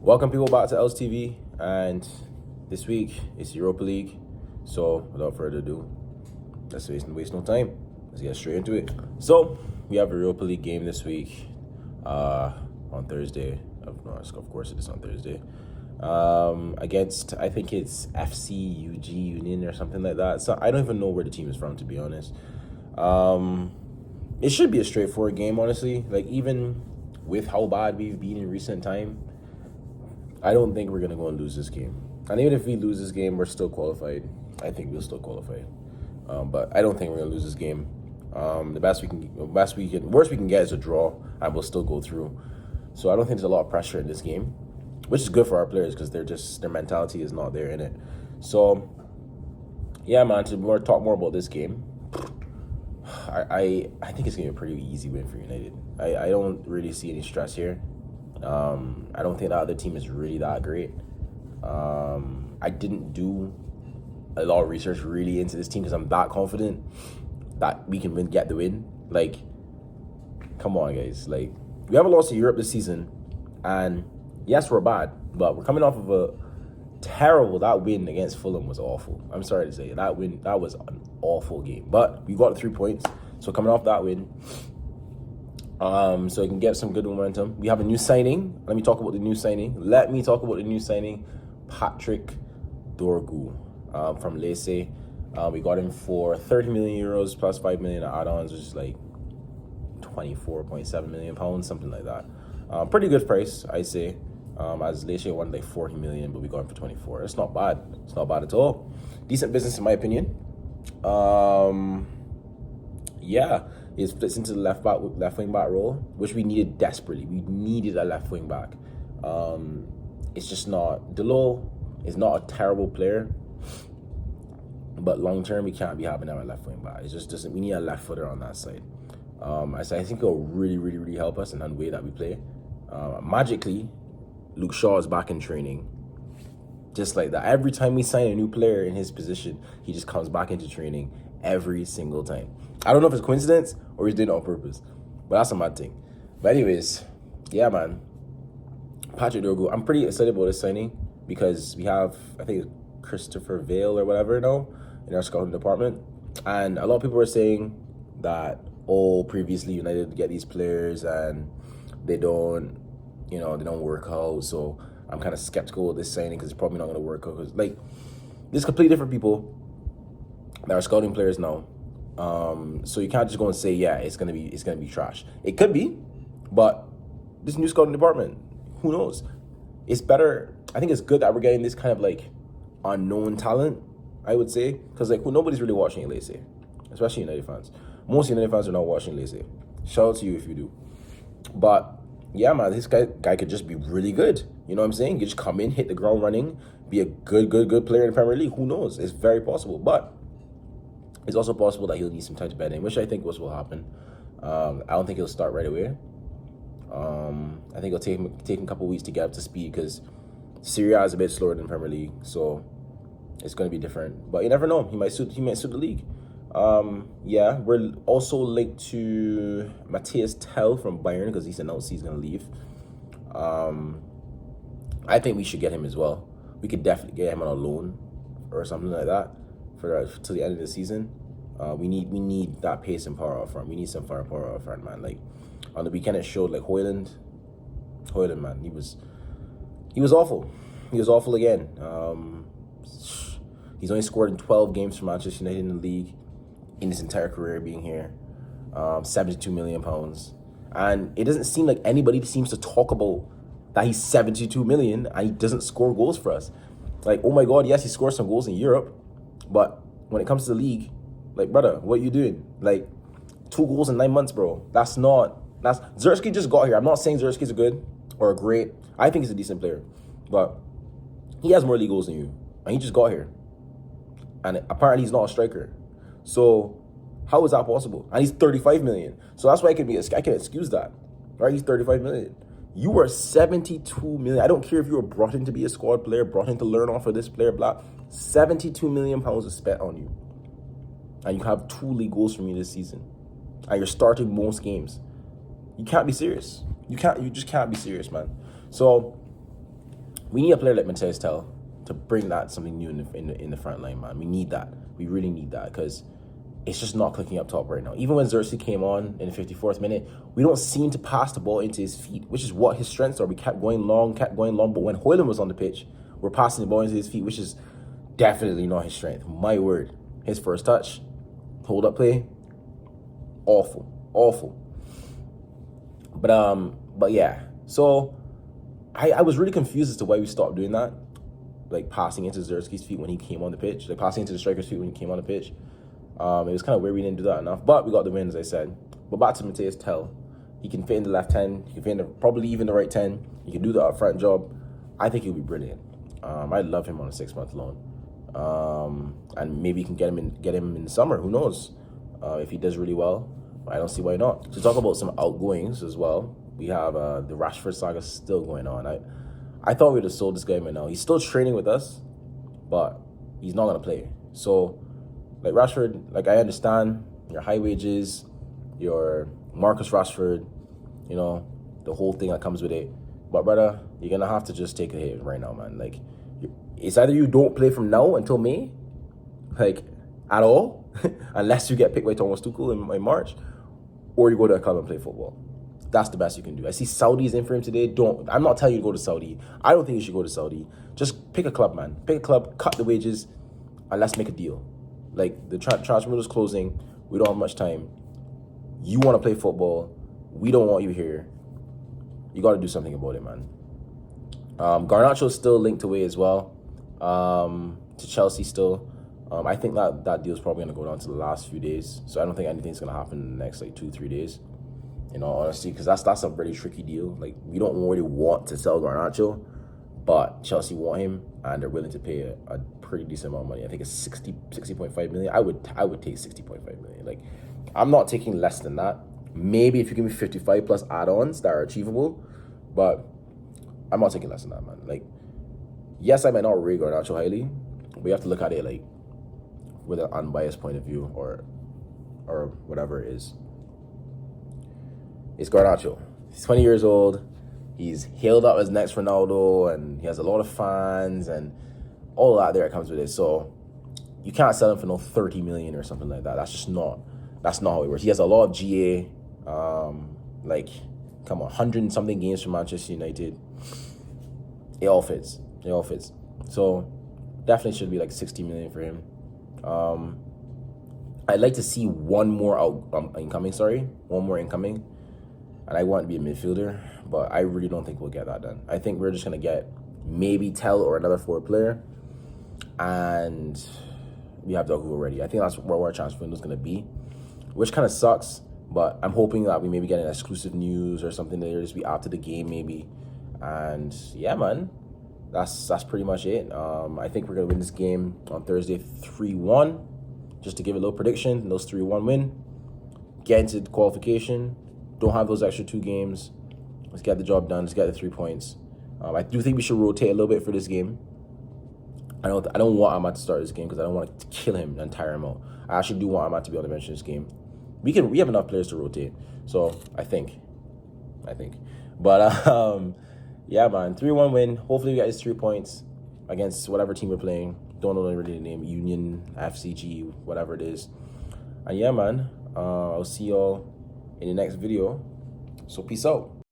Welcome people back to Els TV, and this week it's Europa League. So without further ado, let's waste no time. Let's get straight into it. So we have a Europa League game this week on Thursday. Of course it is on Thursday. Against, I think it's FCUG Union or something like that. So I don't even know where the team is from, to be honest. It should be a straightforward game, honestly. Like, even with how bad we've been in recent time, I don't think we're going to go and lose this game. And even if we lose this game, we're still qualified. I think we'll still qualify. But I don't think we're going to lose this game. The worst we can get is a draw, and we'll still go through. So I don't think there's a lot of pressure in this game, which is good for our players because their mentality is not there in it. So, yeah, man, to talk more about this game, I think it's going to be a pretty easy win for United. I don't really see any stress here. I don't think the other team is really that great. I didn't do a lot of research really into this team because I'm that confident that we can get the win. Like, come on, guys. Like, we haven't lost to Europe this season, and yes, we're bad, but we're coming off of that win against Fulham was awful. I'm sorry to say that was an awful game, but we got the 3 points. So coming off that win, so we can get some good momentum. We have a new signing. Let me talk about the new signing. Patrick Dorgu from Lecce. We got him for 30 million euros plus 5 million add-ons, which is like 24.7 million pounds, something like that. Pretty good price, I say. As Lecce wanted like 40 million, but we got him for 24. It's not bad. It's not bad at all. Decent business in my opinion. Yeah, it fits into the left wing back role, which we needed desperately. We needed a left wing back. It's just not. Delo is not a terrible player, but long term we can't be having him at left wing back. It just doesn't. We need a left footer on that side. I think it'll really help us in the way that we play. Magically, Luke Shaw is back in training. Just like that. Every time we sign a new player in his position, he just comes back into training every single time. I don't know if it's coincidence or he's doing it on purpose, but that's a mad thing. But anyways, yeah, man. Patrick Dorgu, I'm pretty excited about this signing because we have, I think, Christopher Vale or whatever now in our scouting department. And a lot of people were saying that, previously United get these players and they don't work out. So I'm kind of skeptical of this signing because it's probably not going to work out. Because, like, there's completely different people that are scouting players now. So you can't just go and say, yeah, it's gonna be trash. It could be, but this new scouting department, who knows? It's better. I think it's good that we're getting this kind of like unknown talent, I would say, because like nobody's really watching Lecce, especially United fans. Most United fans are not watching Lecce. Shout out to you if you do. But yeah, man, this guy could just be really good. You know what I'm saying? You just come in, hit the ground running, be a good player in the Premier League. Who knows? It's very possible, but it's also possible that he'll need some time to bed in, which I think will happen. I don't think he'll start right away. I think it'll take him a couple weeks to get up to speed because Serie A is a bit slower than Premier League, so it's going to be different. But you never know. He might suit the league. Yeah, we're also linked to Matthias Tell from Bayern because he's announced he's going to leave. I think we should get him as well. We could definitely get him on a loan or something like that to the end of the season. We need that pace and power up front. We need some firepower up front, man. Like on the weekend, it showed like Højlund, man, he was awful. He was awful again. He's only scored in 12 games for Manchester United in the league in his entire career being here. 72 million pounds, and it doesn't seem like anybody seems to talk about that he's 72 million and he doesn't score goals for us. Like, oh my God, yes, he scores some goals in Europe, but when it comes to the league, like, brother, what are you doing? Like, 2 goals in 9 months, bro. That's Zerski just got here. I'm not saying Zerski's a good or a great. I think he's a decent player, but he has more league goals than you, and he just got here. And apparently he's not a striker. So how is that possible? And he's 35 million. So that's why I can excuse that, right? He's 35 million. You were 72 million. I don't care if you were brought in to be a squad player, brought in to learn off of this player, blah. 72 million pounds is spent on you. And you have 2 league goals from me this season. And you're starting most games. You can't be serious. You just can't be serious, man. So We need a player like Mateus Tell to bring that something new in the front line, man. We need that. We really need that because it's just not clicking up top right now. Even when Xerxes came on in the 54th minute, we don't seem to pass the ball into his feet, which is what his strengths are. We kept going long. But when Hoyland was on the pitch, we're passing the ball into his feet, which is definitely not his strength. My word. His first touch, hold up play, awful. But yeah. So I was really confused as to why we stopped doing that. Like passing into Xerxes' feet when he came on the pitch. Like passing into the striker's feet when he came on the pitch. It was kind of weird we didn't do that enough. But we got the win, as I said. But back to Mateus Tell. He can fit in the left 10. He can fit in probably even the right 10. He can do the up front job. I think he'll be brilliant. I'd love him on a 6-month loan. And maybe you can get him in the summer. Who knows? If he does really well, I don't see why not. To talk about some outgoings as well, we have the Rashford saga still going on. I thought we'd have sold this guy by now. He's still training with us, but he's not gonna play. So, like Rashford, like I understand your high wages, your Marcus Rashford, you know, the whole thing that comes with it. But brother, you're gonna have to just take a hit right now, man. Like, it's either you don't play from now until May, like at all, unless you get picked by Thomas Tuchel in March, or you go to a club and play football. That's the best you can do. I see Saudi's in for him today. I'm not telling you to go to Saudi. I don't think you should go to Saudi. Just pick a club, man. Pick a club, cut the wages, and let's make a deal. Like, the transfer window is closing. We don't have much time. You want to play football. We don't want you here. You got to do something about it, man. Garnacho's still linked away as well to Chelsea still. I think that deal's probably going to go down to the last few days. So I don't think anything's going to happen in the next, 2-3 days. In all honesty, because that's a very tricky deal. Like, we don't really want to sell Garnacho, but Chelsea want him, and they're willing to pay a pretty decent amount of money. I think it's 60.5 million. I would take 60.5 million. Like, I'm not taking less than that. Maybe if you give me 55 plus add-ons that are achievable, but I'm not taking less than that, man. Like, yes, I might not rate Garnacho highly, but you have to look at it like with an unbiased point of view, or whatever it is. It's Garnacho. He's 20 years old. He's hailed up as next Ronaldo, and he has a lot of fans, and all of that there comes with it. So you can't sell him for no 30 million or something like that. That's not how it works. He has a lot of GA. Come on, 100 and something games for Manchester United. It all fits. So definitely should be like 60 million for him. I'd like to see one more incoming. And I want to be a midfielder, but I really don't think we'll get that done. I think we're just going to get maybe Tell or another forward player, and we have Dorgu already. I think that's where our transfer window is going to be, which kind of sucks, but I'm hoping that we maybe get an exclusive news or something that just be after the game maybe. And yeah, man, that's pretty much it. I think we're going to win this game on Thursday 3-1, just to give a little prediction. Those 3-1 win, get into the qualification. Don't have those extra 2 games. Let's get the job done. Let's get the 3 points. I do think we should rotate a little bit for this game. I don't want Ahmad to start this game because I don't want to kill him the entire amount. I actually do want Ahmad to be on the bench in this game. We have enough players to rotate. So I think. But yeah, man, 3-1 win. Hopefully we get these 3 points against whatever team we're playing. Don't know really the name. Union, FCG, whatever it is. And yeah, man, I'll see y'all in the next video. So peace out.